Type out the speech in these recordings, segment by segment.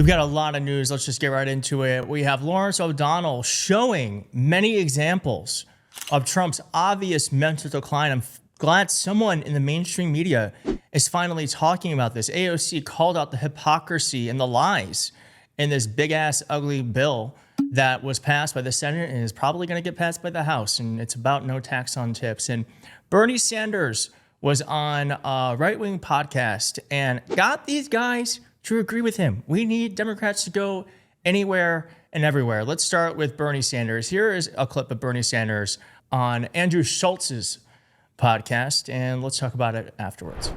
We've got a lot of news. Let's just get right into it. We have Lawrence O'Donnell showing many examples of Trump's obvious mental decline. I'm glad someone in the mainstream media is finally talking about this. AOC called out the hypocrisy and the lies in this big-ass, ugly bill that was passed by the Senate and is probably going to get passed by the House. And it's about no tax on tips. And Bernie Sanders was on a right-wing podcast and got these guys to agree with him. We need Democrats to go anywhere and everywhere. Let's start with Bernie Sanders. Here is a clip of Bernie Sanders on Andrew Schultz's podcast, and let's talk about it afterwards.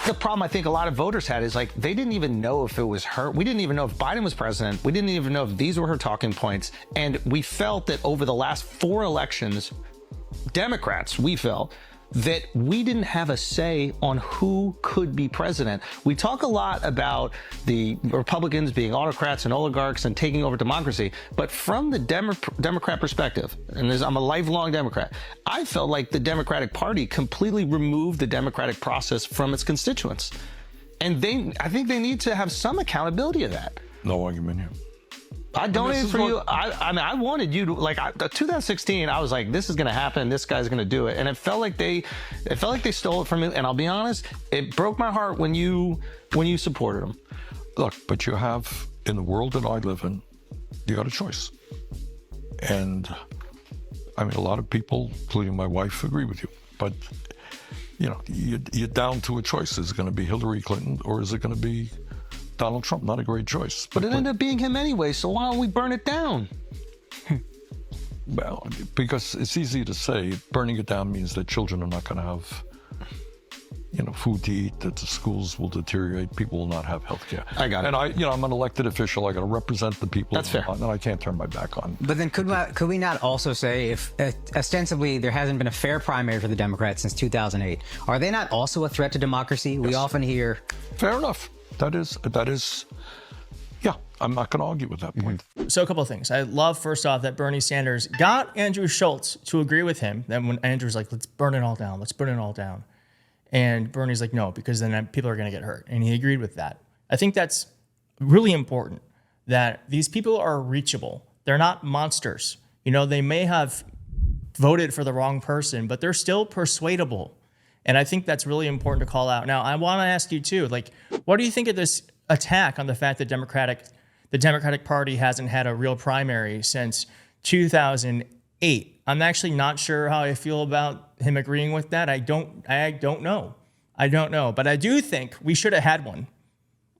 The problem I think a lot of voters had is like they didn't even know if it was her. We didn't even know if Biden was president. We didn't even know if these were her talking points. And we felt that over the last 4 elections, Democrats, we felt that we didn't have a say on who could be president. We talk a lot about the Republicans being autocrats and oligarchs and taking over democracy, but from the Democrat perspective, and I'm a lifelong Democrat, I felt like the Democratic Party completely removed the democratic process from its constituents. And I think they need to have some accountability of that. No argument here. I donated for you. I mean, I wanted you to, like, 2016, I was like, this is going to happen. This guy's going to do it. And it felt like they stole it from me. And I'll be honest, it broke my heart when you supported him. Look, but you have, in the world that I live in, you got a choice. And I mean, a lot of people, including my wife, agree with you. But, you know, you're down to a choice. Is it going to be Hillary Clinton or is it going to be Donald Trump? Not a great choice. But it ended up being him anyway, so why don't we burn it down? Well, because it's easy to say burning it down means that children are not going to have, you know, food to eat, that the schools will deteriorate, people will not have health care. I got it. And I'm an elected official. I got to represent the people. That's fair. And I can't turn my back on. But then could we not also say if ostensibly there hasn't been a fair primary for the Democrats since 2008, are they not also a threat to democracy? Yes. We often hear... Fair enough. That is, yeah, I'm not going to argue with that point. So a couple of things. I love, first off, that Bernie Sanders got Andrew Schultz to agree with him. Then when Andrew's like, let's burn it all down. Let's burn it all down. And Bernie's like, no, because then people are going to get hurt. And he agreed with that. I think that's really important, that these people are reachable. They're not monsters. You know, they may have voted for the wrong person, but they're still persuadable. And I think that's really important to call out. Now, I want to ask you too, like, what do you think of this attack on the fact that the Democratic Party hasn't had a real primary since 2008? I'm actually not sure how I feel about him agreeing with that. I don't know. But I do think we should have had one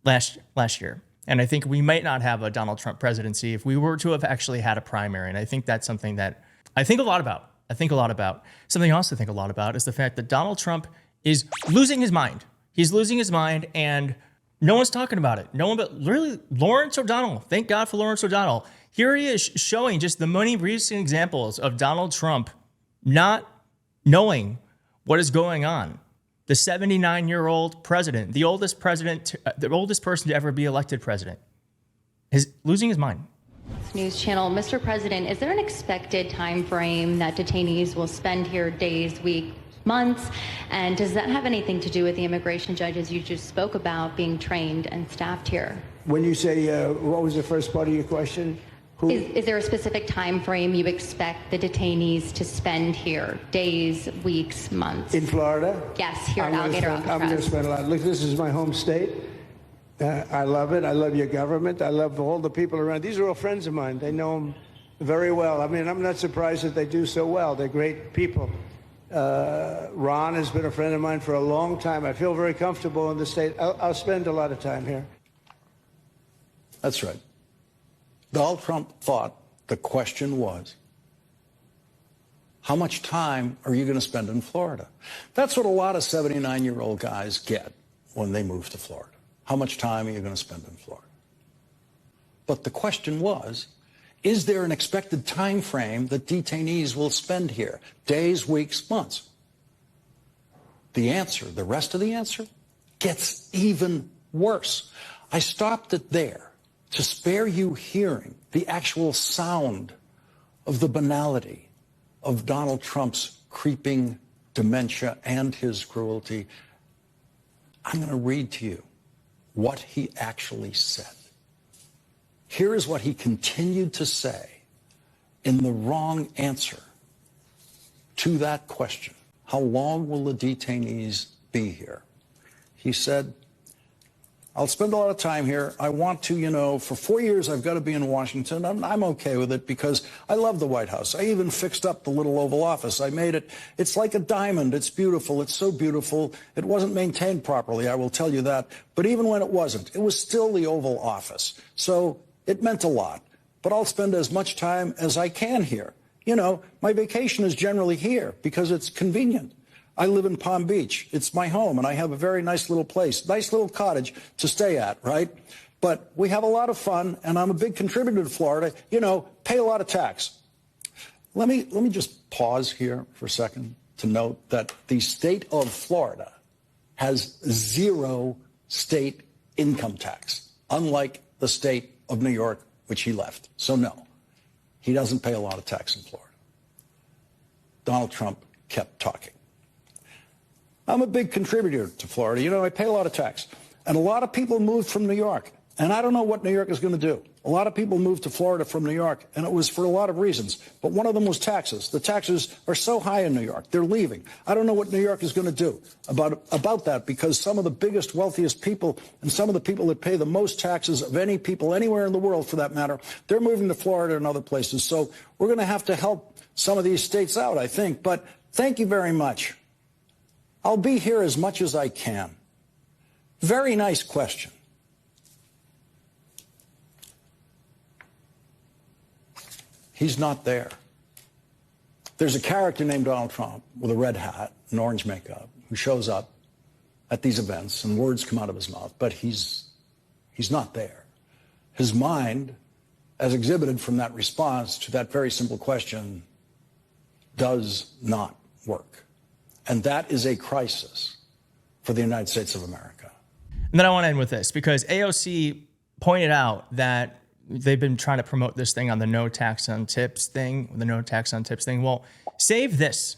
last year. And I think we might not have a Donald Trump presidency if we were to have actually had a primary. And I think that's something that I think a lot about. Something else to think a lot about is the fact that Donald Trump is losing his mind. He's losing his mind, and no one's talking about it. No one but really Lawrence O'Donnell. Thank God for Lawrence O'Donnell. Here he is showing just the many recent examples of Donald Trump not knowing what is going on. The 79-year-old president, the oldest person to ever be elected president, is losing his mind. News Channel. Mr. President, is there an expected time frame that detainees will spend here, days, weeks, months? And does that have anything to do with the immigration judges you just spoke about being trained and staffed here? When you say, what was the first part of your question? Is there a specific time frame you expect the detainees to spend here, days, weeks, months? In Florida? Yes, here at Alligator Alcatraz. I'm going to spend a lot. Look, this is my home state. I love it. I love your government. I love all the people around. These are all friends of mine. They know them very well. I mean, I'm not surprised that they do so well. They're great people. Ron has been a friend of mine for a long time. I feel very comfortable in the state. I'll spend a lot of time here. That's right. Donald Trump thought the question was, how much time are you going to spend in Florida? That's what a lot of 79-year-old guys get when they move to Florida. How much time are you going to spend in Florida? But the question was, is there an expected time frame that detainees will spend here? Days, weeks, months? The answer, the rest of the answer, gets even worse. I stopped it there to spare you hearing the actual sound of the banality of Donald Trump's creeping dementia and his cruelty. I'm going to read to you what he actually said. Here is what he continued to say in the wrong answer to that question. How long will the detainees be here? He said, I'll spend a lot of time here. I want to, for 4 years, I've got to be in Washington. I'm okay with it because I love the White House. I even fixed up the little Oval Office. I made it. It's like a diamond. It's beautiful. It's so beautiful. It wasn't maintained properly, I will tell you that. But even when it wasn't, it was still the Oval Office. So it meant a lot. But I'll spend as much time as I can here. My vacation is generally here because it's convenient. I live in Palm Beach. It's my home, and I have a very nice little place, nice little cottage to stay at, right? But we have a lot of fun, and I'm a big contributor to Florida. Pay a lot of tax. Let me just pause here for a second to note that the state of Florida has 0 state income tax, unlike the state of New York, which he left. So no, he doesn't pay a lot of tax in Florida. Donald Trump kept talking. I'm a big contributor to Florida. I pay a lot of tax. And a lot of people moved from New York. And I don't know what New York is going to do. A lot of people moved to Florida from New York, and it was for a lot of reasons. But one of them was taxes. The taxes are so high in New York. They're leaving. I don't know what New York is going to do about that, because some of the biggest, wealthiest people and some of the people that pay the most taxes of any people anywhere in the world, for that matter, they're moving to Florida and other places. So we're going to have to help some of these states out, I think. But thank you very much. I'll be here as much as I can. Very nice question. He's not there. There's a character named Donald Trump with a red hat and orange makeup who shows up at these events and words come out of his mouth, but he's not there. His mind, as exhibited from that response to that very simple question, does not work. And that is a crisis for the United States of America. And then I want to end with this, because AOC pointed out that they've been trying to promote this thing on the no tax on tips thing, Well, save this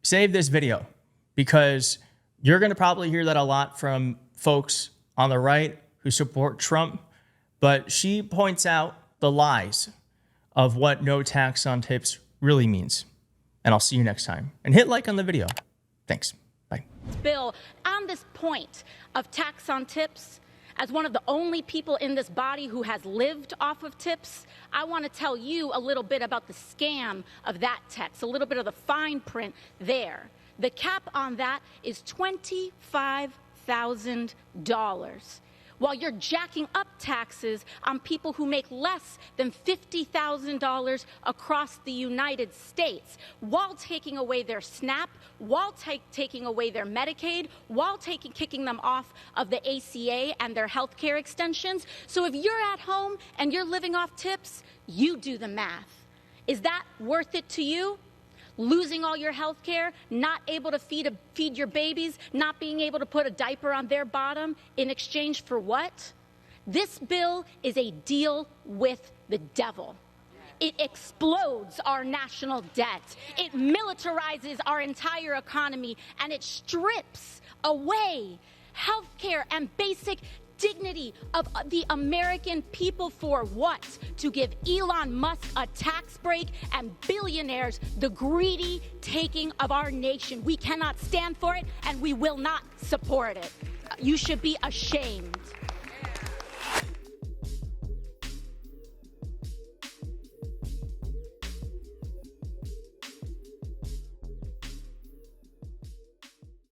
video, because you're going to probably hear that a lot from folks on the right who support Trump. But she points out the lies of what no tax on tips really means. And I'll see you next time. And hit like on the video. Thanks. Bye. Bill, on this point of tax on tips, as one of the only people in this body who has lived off of tips, I want to tell you a little bit about the scam of that tax, a little bit of the fine print there. The cap on that is $25,000. While you're jacking up taxes on people who make less than $50,000 across the United States, while taking away their SNAP, while taking away their Medicaid, while kicking them off of the ACA and their health care extensions. So if you're at home and you're living off tips, you do the math. Is that worth it to you? Losing all your health care, not able to feed your babies, not being able to put a diaper on their bottom in exchange for what? This bill is a deal with the devil. It explodes our national debt. It militarizes our entire economy, and it strips away health care and basic dignity of the American people. For what? To give Elon Musk a tax break and billionaires the greedy taking of our nation. We cannot stand for it, and we will not support it. You should be ashamed.